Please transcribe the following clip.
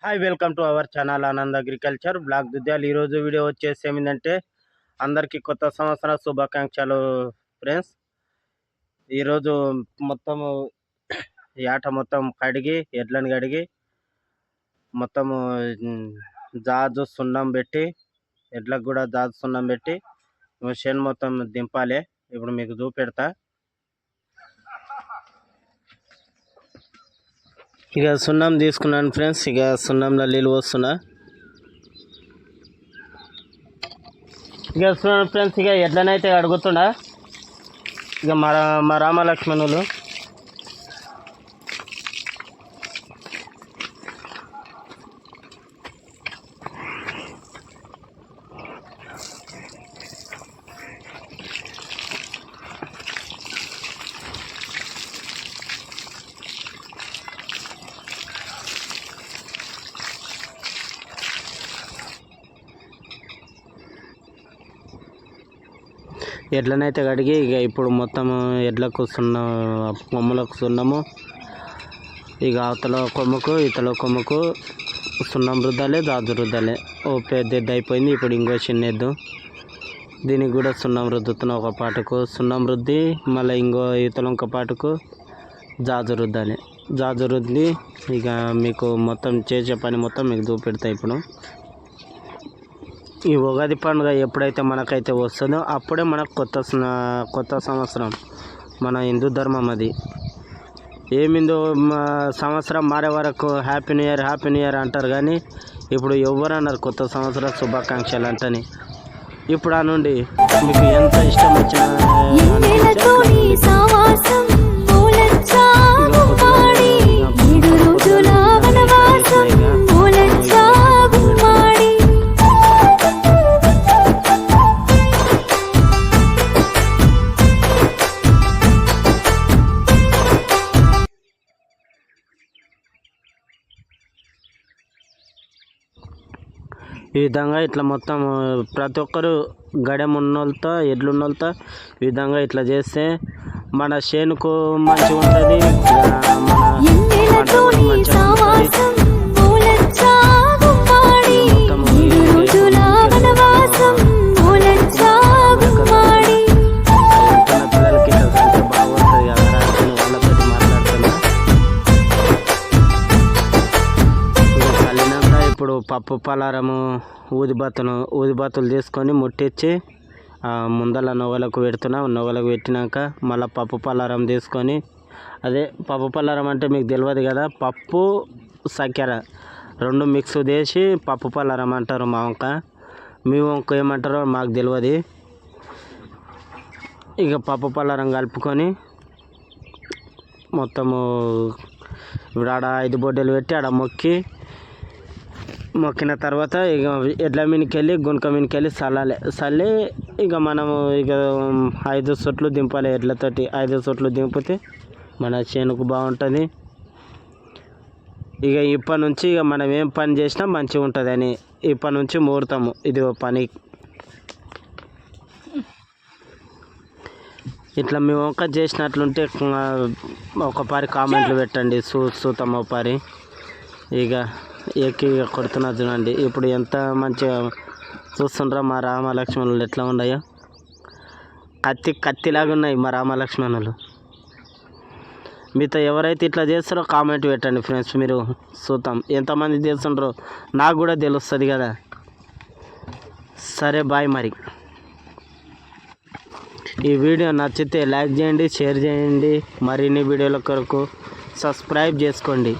Hi welcome to our channel Anand agriculture blog దుద్యాలు. ఈరోజు video వచ్చేసి ఏమిటంటే అందరికీ కొత్త సంవత్సర శుభాకాంక్షలు ఫ్రెండ్స్. ఈరోజు మొత్తము ఏట మొత్తం కడిగి ఎడ్లను కడిగి మొత్తము జాజు సున్నం పెట్టి ఎడ్లకు కూడా జాజు సున్నం పెట్టి షెన్ మొత్తం దింపాలి. ఇప్పుడు మీకు చూపెడతా. ఇక సున్నం తీసుకున్నాను ఫ్రెండ్స్. ఇక సున్నంలో నీళ్ళు పోస్తున్నా. ఇక చూడండి ఫ్రెండ్స్, ఇక ఎట్లనైతే అడుగుతుండా ఇక మా రామలక్ష్మణులు ఎడ్లనైతే కడిగి ఇక ఇప్పుడు మొత్తం ఎడ్లకు కొమ్ములకు సున్నము, ఇక అవతల కొమ్మకు ఇతల కొమ్మకు సున్నం రుద్దాలి, జాజు రుద్దాలి. ఓ పెద్ద ఎద్దు అయిపోయింది. ఇప్పుడు ఇంకో చిన్న ఎద్దు, దీనికి కూడా సున్నం రుద్దుతున్న ఒక పాటకు సున్నం రుద్ది మళ్ళీ ఇంకో ఇతల ఇంకో పాటకు జాజు రుద్దాలి. జాజు రుద్ది ఇక మీకు మొత్తం చేసే పని మొత్తం మీకు చూపెడతాయి. ఇప్పుడు ఈ ఉగాది పండుగ ఎప్పుడైతే మనకైతే వస్తుందో అప్పుడే మనకు కొత్త సంవత్సరం. మన హిందూ ధర్మం అది. ఏమిందో సంవత్సరం మారే వరకు హ్యాపీ న్యూ ఇయర్ అంటారు, కానీ ఇప్పుడు ఎవరు అన్నారు కొత్త సంవత్సరం శుభాకాంక్షలు అంటని. ఇప్పుడు ఆ నుండి మీకు ఎంత ఇష్టం వచ్చిన ఈ విధంగా ఇట్లా మొత్తం ప్రతి ఒక్కరు గడెం ఉన్నోళ్ళతో ఎడ్లున్నోళ్ళతో ఈ విధంగా ఇట్లా చేస్తే మన చేనుకు మంచిగా ఉంటుంది, ఇప్పుడు పప్పు పలారము ఊదిబత్తులు తీసుకొని ముట్టించి ముందల నొగలకు పెడుతున్నా. నొగలకు పెట్టినాక మళ్ళీ పప్పు పలారం తీసుకొని, అదే పప్పు పలారం అంటే మీకు తెలియదు కదా, పప్పు చక్కెర రెండు మిక్స్ చేసి పప్పు పలారం అంటారు మా వంక. మీ వంక ఏమంటారో మాకు తెలియదు. ఇక పప్పు పలారం కలుపుకొని మొత్తము ఇప్పుడు ఆడ 5 బొడ్డలు పెట్టి ఆడ మొక్కిన తర్వాత ఇక ఎడ్ల మీదకి వెళ్ళి గుంక మీదకి వెళ్ళి చల్లి ఇక మనము ఇక 5 సొట్లు దింపాలి. ఎడ్లతోటి 5 సొట్లు దింపితే మన చేనుకు బాగుంటుంది. ఇక ఇప్పటి నుంచి ఇక మనం ఏం పని చేసినా మంచిగా ఉంటుంది అని ఇప్పటి నుంచి మూడతాము. ఇది పని. ఇట్లా మేము వంక చేసినట్లుంటే ఒక పారి కామెంట్లు పెట్టండి. చూస్తాం ఒక పారి. ఇక ఎక్కి కొడుతున్నా చూడండి. ఇప్పుడు ఎంత మంచిగా చూస్తుండ్రా మా రామలక్ష్మణులు ఎట్లా ఉన్నాయో. కత్తిలాగా ఉన్నాయి మా రామలక్ష్మణులు. మీతో ఎవరైతే ఇట్లా చేస్తారో కామెంట్ పెట్టండి ఫ్రెండ్స్. మీరు చూద్దాం ఎంతమంది చేస్తుండ్రో నాకు కూడా తెలుస్తుంది కదా. సరే బాయ్. మరి ఈ వీడియో నచ్చితే లైక్ చేయండి, షేర్ చేయండి. మరిన్ని వీడియోల కొరకు సబ్స్క్రైబ్ చేసుకోండి.